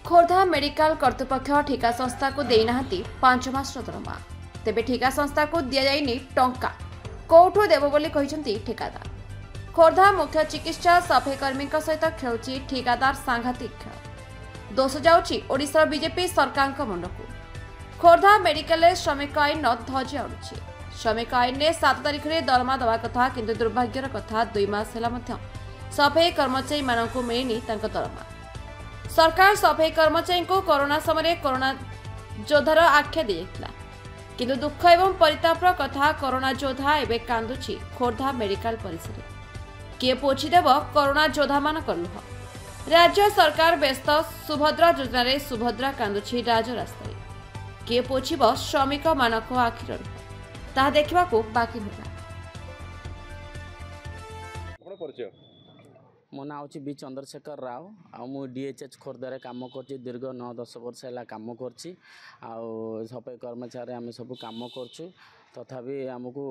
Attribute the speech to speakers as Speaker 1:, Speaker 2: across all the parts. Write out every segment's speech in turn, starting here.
Speaker 1: Khordha medical कर्तृपक्ष ठिका संस्था को देना 5 मास दरमा तेबे ठिका संस्था को दि जाइनि टंका कौठू देव बोली कहिसंती ठिकादार। खोर्धा मुख्य चिकित्सा सफाई कर्मी सहित खेलुची ठिकादार सांघातिक खेल दोष जाउची ओडिशा बीजेपी सरकार मुंडकू। खोर्धा मेडिकल श्रमिक आईन ध्वज उड़ुची। श्रमिक आईन ने 7 तारिख में दरमा दवा कथा किंतु दुर्भाग्यर कथा 2 मास सफाई कर्मचारी मानकू मिलनी दरमा। सरकार सफाई कर्मचारी को कोरोना समय कोरोना योद्धार आख्या दिया किंतु दुख एवं परितापर कथा कोरोना योद्धा एवं कांदुची खोर्धा मेडिकल परिसर किए पोछीदेव कोरोना योद्धा मान लुह। राज्य सरकार व्यस्त सुभद्रा योजन सुभद्रा कांदुची राजरास्ता किए पोछिब श्रमिक मानक आखिर ता देखा बाकी
Speaker 2: मो ना हूँ बी चंद्रशेखर राव आउ डीएचएच खोर्धार कम कर दीर्घ 9-10 वर्ष है कम कर सफाई कर्मचारी आम सब कम कर तथापि आमको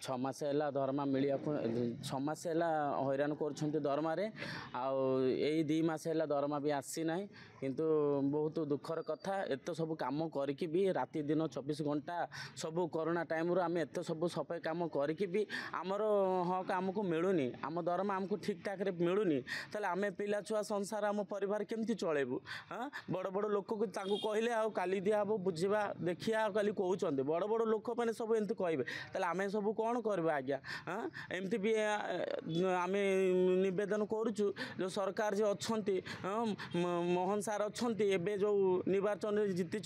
Speaker 2: 6 मास है दरमा मिलिया 6 मास है हैरान कर दरमारे आई 2 मास है दरमा भी आसी ना किंतु बहुत दुखर कथा एत सब कम करके भी राति दिन 24 घंटा सब कोरोना टाइम आम एत सब सफाई कम करके भी आमर हक आमको मिलूनी आम दरमा आमको ठीक ठाक रे मिलूनी ताले आम पिला छुआ संसार आम परिवार केमती चलेबू। हाँ बड़ बड़ लोक को कहले आ काली दिया हम बुझा देखिया काली कहते बड़ बड़ लोक मैंने सब एमती कहे ताले आम सब कौन करवा आज्ञा। हाँ एमती भी आम नवेदन करुचु जो सरकार जो अच्छा मोहन सार अच्छा एवं जो निर्वाचन जीति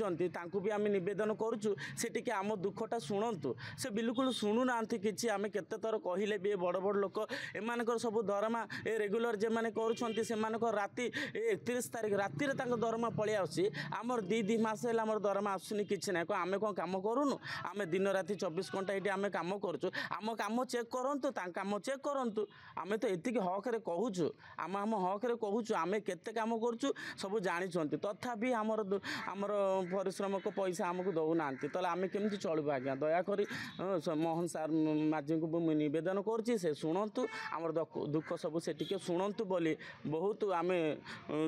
Speaker 2: भी आम नवेदन करुचु से टिके आम दुखटा शुणु से बिल्कुल शुणुना कि आम केते थर कहले भी बड़ बड़ लोक एम सब दरमा ए रेगुलर जे मैंने कर राति 31 तारिख राति दरमा पलि आमर 2 मास है आम दरमा आसुनी कि ना आम कौन कम करूनु आम दिन राति 24 घंटा ये आम कम करुँ आम कम चेक करूँ कम चेक करूँ आम तो ये हक कहूँ आम हक कहूँ आम केते कम करुँ सब जानी तथापि आमर परिश्रम को पैसा आमको दौना तो आम केमती चलू आज्ञा दयाकोरी मोहन सार माझी को नवेदन कर शुणु आमर दुख सब से टिके शुणु बोली बहुत आम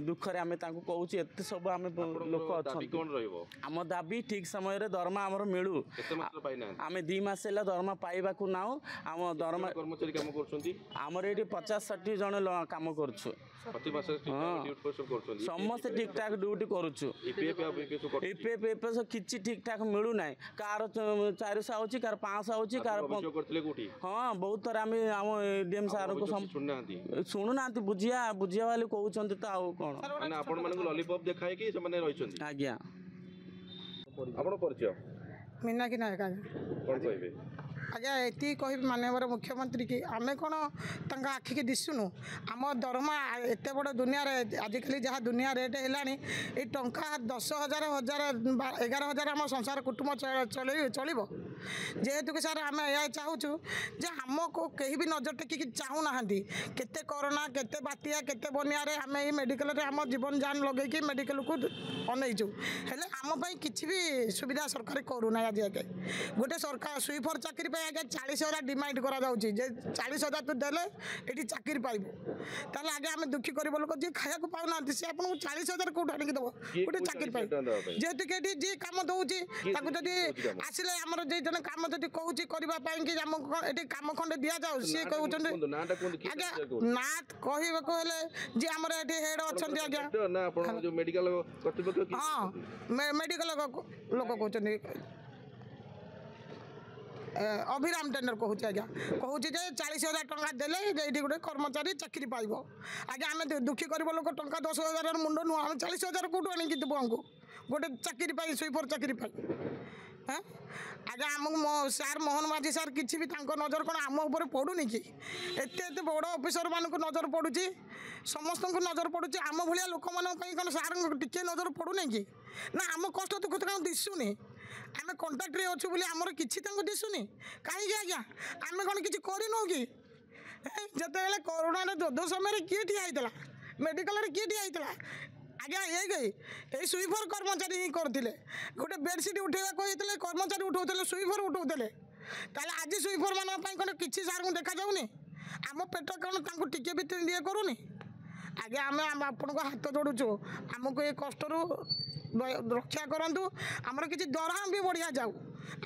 Speaker 2: दुखरे आम कहूँ एत सब आम लोक अच्छा आम दाबी ठीक समय दरमा आमर मिलू आम 2 मास है दरमा पाइबा नाऊ आम दरमा
Speaker 3: कर्मचारी काम कर
Speaker 2: आमर ये 50-60 जन कम कर समस्त ठीक ठाक ड्यूटी करुचु ईपीएफ किसी ठीक ठाक मिलूना कार 400 आउची कार 500 आउची कार हाँ बहुत थर आम डीएम सार को शुणुना बुझिया बुझिया वाले कहते तो आउ कौन
Speaker 3: लॉलीपॉप देखाए कि
Speaker 2: आज्ञा
Speaker 4: मीनाक्षी नायक आज्ञा ये कह मानवर मुख्यमंत्री की आम कौन आखि की दिशुनु आम दरमा एत बड़ दुनिया आजिकल जहाँ दुनिया रेट है टंका 10,000 11,000 आम संसार कुटुंब चलो जेहेतु कि सार आम यह चाहूँ जे आमको कहीं भी नजर टेक चाहूना केते कोरोना केते बातिया केते बनिया आम ये मेडिकल आम जीवन जान लगे मेडिकल को अनईचु हेले आम किसी भी सुविधा सरकार करूना आज आगे गोटे सरकार स्वीपर चाकरी आगे 40,000 डिमांड करा 40,000 तू देले ये चाकरी पाइबू ताले आगे आम दुखी गरीब लोक जी खाया को पाऊना सी आपको 40,000 कौट आनिक दब गोटे चाकरी पाइब जेहेतु कि जी कम दौची जब आसिले आमर जे जन कम जब कहूँ करने ये कम खंडे दि जाऊ सी कहते आज्ञा ना कहले जी आमर ये हेड अच्छा हाँ मेडिकल लोक कहते अभिराम टेंडर कहूँ आज्ञा कहूँ 40,000 टंका देले ये गोटे कर्मचारी चाकरी पाइब आज्ञा आम दुखी गरीब लोक टंका 10,000 मुंड नुह आम 40,000 कौटू आनिक देव आमको गोटे चाकरी पाई स्वीपर चाकरी पाई। हाँ आज्ञा आमको सार मोहन माझी सार किसी भी नजर कौन आम उपर पड़ूनी कि एत बड़ अफिसर मान नजर पड़ुची समस्त को नजर पड़ुची आम भाया लोक मैंने सार टी नजर पड़ूनी कि ना आम कष्ट दुख तो दिशुनी आम कंटाक्ट अच्छु बोली आमर किसी दिशुनी कहीं आज्ञा आम कौन किसी करनु कि जिते कोरोना योद्धा समय किए ठिया मेडिकल किए ठिया आज्ञा ये स्वीपर कर्मचारी ही करते गोटे बेडसीट उठेगा कर्मचारी उठाऊले स्वीपर उठाऊले आज स्वीपर मान कौन किसी सार को देखा जाऊनी आम पेट कौन टिके भी ये करूनी ଆଜ୍ଞା ଆମେ ଆପଣଙ୍କୁ ହାତ ଯୋଡ଼ୁଛୁ, ଆମକୁ ଏ କଷ୍ଟରୁ ରକ୍ଷା କରନ୍ତୁ। ଆମର କିଛି ଦରମା ବି ବଢ଼ିଆ ଯାଉ,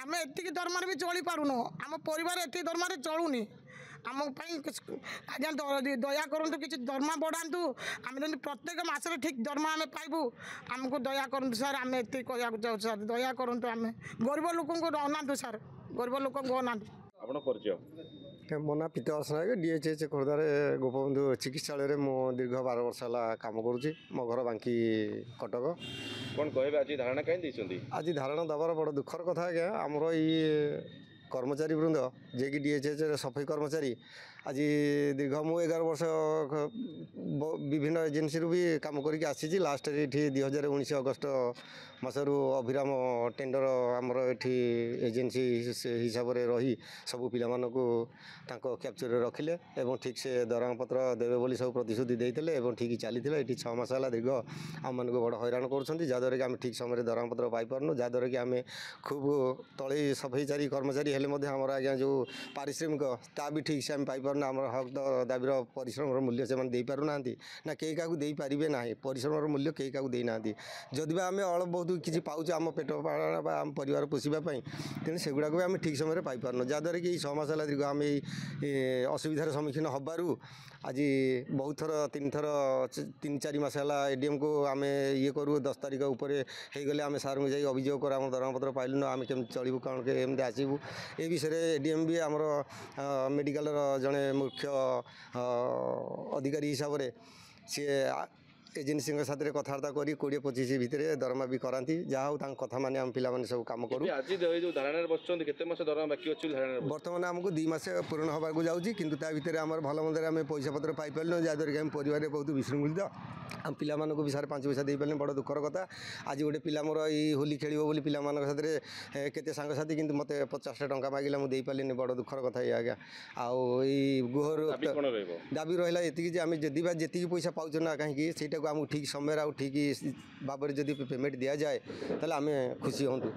Speaker 4: ଆମେ ଏତିକି ଦରମାରେ ବି ଚଳିପାରୁନୁ, ଆମ ପରିବାର ଏତିକି ଦରମାରେ ଚଳୁନି। ଆମ ପାଇଁ ଆଜ୍ଞା ଦୟା କରନ୍ତୁ, କିଛି ଦରମା ବଢ଼ାନ୍ତୁ, ଆମେ ଯେମିତି ପ୍ରତ୍ୟେକ ମାସରେ ଠିକ୍ ଦରମା ଆମେ ପାଇବୁ। ଆମକୁ ଦୟା କରନ୍ତୁ ସାର୍, ଆମେ ଏତିକି କହିବାକୁ ଚାହୁଁଛୁ ସାର୍, ଦୟା କରନ୍ତୁ। ଆମେ ଗରିବ ଲୋକଙ୍କୁ ଅନାନ୍ତୁ ସାର୍, ଗରିବ ଲୋକଙ୍କୁ ଅନାନ୍ତୁ।
Speaker 3: ଆପଣ ପରିଚୟ?
Speaker 5: ମୋ ନାଁ ପିତାବାସ ନାୟକ, DHH ଖୋର୍ଦ୍ଧାରେ ଗୋପବନ୍ଧୁ ଚିକିତ୍ସାଳୟରେ ମୁଁ ଦୀର୍ଘ 12 ବର୍ଷ ହେଲା କାମ କରୁଛି। ମୋ ଘର ବାଙ୍କି କଟକ।
Speaker 3: କ'ଣ କହିବେ ଆଜି ଧାରଣା କାହିଁ ଦେଇଛନ୍ତି?
Speaker 5: ଆଜି ଧାରଣା ଦେବାର ବଡ଼ ଦୁଃଖର କଥା ଆଜ୍ଞା, ଆମର ଏଇ କର୍ମଚାରୀ ବୃନ୍ଦ ଯିଏକି DHHରେ ସଫେଇ କର୍ମଚାରୀ, ଆଜି ଦୀର୍ଘ ମୁଁ 11 ବର୍ଷ ବିଭିନ୍ନ ଏଜେନ୍ସିରୁ ବି କାମ କରିକି ଆସିଛି। ଲାଷ୍ଟରେ ଏଠି 2019 ଅଗଷ୍ଟ ମାସରୁ ଅଭିରାମ ଟେଣ୍ଡର ଆମର ଏଠି ଏଜେନ୍ସି ହିସାବରେ ରହି ସବୁ ପିଲାମାନଙ୍କୁ ତାଙ୍କ କ୍ୟାପଚରରେ ରଖିଲେ ଏବଂ ଠିକ୍ ସେ ଦରମାପତ୍ର ଦେବେ ବୋଲି ସବୁ ପ୍ରତିଶ୍ରୁତି ଦେଇଥିଲେ ଏବଂ ଠିକ୍ ଚାଲିଥିଲା। ଏଠି 6 ମାସ ହେଲା ଦୀର୍ଘ ଆମମାନଙ୍କୁ ବଡ଼ ହଇରାଣ କରୁଛନ୍ତି, ଯାହାଦ୍ୱାରା କି ଆମେ ଠିକ୍ ସମୟରେ ଦରମାପତ୍ର ପାଇପାରୁନୁ, ଯାହାଦ୍ୱାରା କି ଆମେ ଖୁବ୍ ତଳେ ସଫେଇଚାରୀ କର୍ମଚାରୀ ହେଲେ ମଧ୍ୟ ଆମର ଆଜ୍ଞା ଯେଉଁ ପାରିଶ୍ରମିକ ତା ବି ଠିକ୍ ସେ ଆମେ ପାଇପାରୁନୁ। ଆମର ହକ୍ ଦାବିର ପରିଶ୍ରମର ମୂଲ୍ୟ ସେମାନେ ଦେଇପାରୁନାହାନ୍ତି, ନା କେହି କାହାକୁ ଦେଇପାରିବେ ନାହିଁ। ପରିଶ୍ରମର ମୂଲ୍ୟ କେହି କାହାକୁ ଦେଇନାହାନ୍ତି। ଯଦି ବା ଆମେ ଅଳ୍ପ ବହୁତ କିଛି ପାଉଛୁ ଆମ ପେଟ ପାଳନ ବା ଆମ ପରିବାର ପୋଷିବା ପାଇଁ, ତେଣୁ ସେଗୁଡ଼ାକୁ ବି ଆମେ ଠିକ୍ ସମୟରେ ପାଇପାରୁନୁ, ଯାହାଦ୍ୱାରା କି ଏଇ 6 ମାସ ହେଲା ଦୀର୍ଘ ଆମେ ଏଇ ଅସୁବିଧାର ସମ୍ମୁଖୀନ ହେବାରୁ ଆଜି ବହୁତ ଥର 3-4 ମାସ ହେଲା ADMକୁ ଆମେ ଇଏ କରୁ, 10 ତାରିଖ ଉପରେ ହେଇଗଲେ ଆମେ ସାର୍ଙ୍କୁ ଯାଇ ଅଭିଯୋଗ କରୁ ଆମ ଦରମାପତ୍ର ପାଇଲୁନୁ, ଆମେ କେମିତି ଚଳିବୁ, କ'ଣ କେମିତି ଆସିବୁ। ଏ ବିଷୟରେ ADM ବି ଆମର ମେଡ଼ିକାଲର ଜଣେ ମୁଖ୍ୟ ଅଧିକାରୀ ହିସାବରେ ସିଏ ଏଜେନ୍ସିଙ୍କ ସାଥିରେ କଥାବାର୍ତ୍ତା କରି 20-25 ଭିତରେ ଦରମା ବି କରାନ୍ତି। ଯାହା ହଉ ତାଙ୍କ କଥା ମାନେ ଆମ ପିଲାମାନେ ସବୁ କାମ କରୁ।
Speaker 3: ଆଜି ଯେଉଁ ଧାରଣାରେ ବସିଛନ୍ତି କେତେ ମାସ ଦରମା ବାକି ଅଛି?
Speaker 5: ବର୍ତ୍ତମାନ ଆମକୁ 2 ମାସ ପୂରଣ ହେବାକୁ ଯାଉଛି, କିନ୍ତୁ ତା ଭିତରେ ଆମର ଭଲ ମନ୍ଦରେ ଆମେ ପଇସା ପତ୍ର ପାଇପାରିଲୁ, ଯାହାଦ୍ୱାରା କି ଆମ ପରିବାରରେ ବହୁତ ବିଶୃଙ୍ଖଳିତ। ଆମ ପିଲାମାନଙ୍କୁ ବି ସାର୍ 5 ପଇସା ଦେଇପାରିଲେନି, ବଡ଼ ଦୁଃଖର କଥା। ଆଜି ଗୋଟେ ପିଲା ମୋର ଏଇ ହୋଲି ଖେଳିବ ବୋଲି ପିଲାମାନଙ୍କ ସାଥିରେ କେତେ ସାଙ୍ଗସାଥି, କିନ୍ତୁ ମୋତେ 50ଟା ଟଙ୍କା ମାଗିଲା, ମୁଁ ଦେଇପାରିଲିନି, ବଡ଼ ଦୁଃଖର କଥା ଏଇ ଆଜ୍ଞା। ଆଉ ଏଇ ଗୁହରୁ ଦାବି ରହିଲା ଏତିକି ଯେ ଆମେ ଯଦି ବା ଯେତିକି ପଇସା ପାଉଛୁ ନା କାହିଁକି, ସେଇଟାକୁ ଆମକୁ ଠିକ୍ ସମୟରେ ଆଉ ଠିକ୍ ଭାବରେ ଯଦି ପେମେଣ୍ଟ ଦିଆଯାଏ ତାହେଲେ ଆମେ ଖୁସି ହୁଅନ୍ତୁ।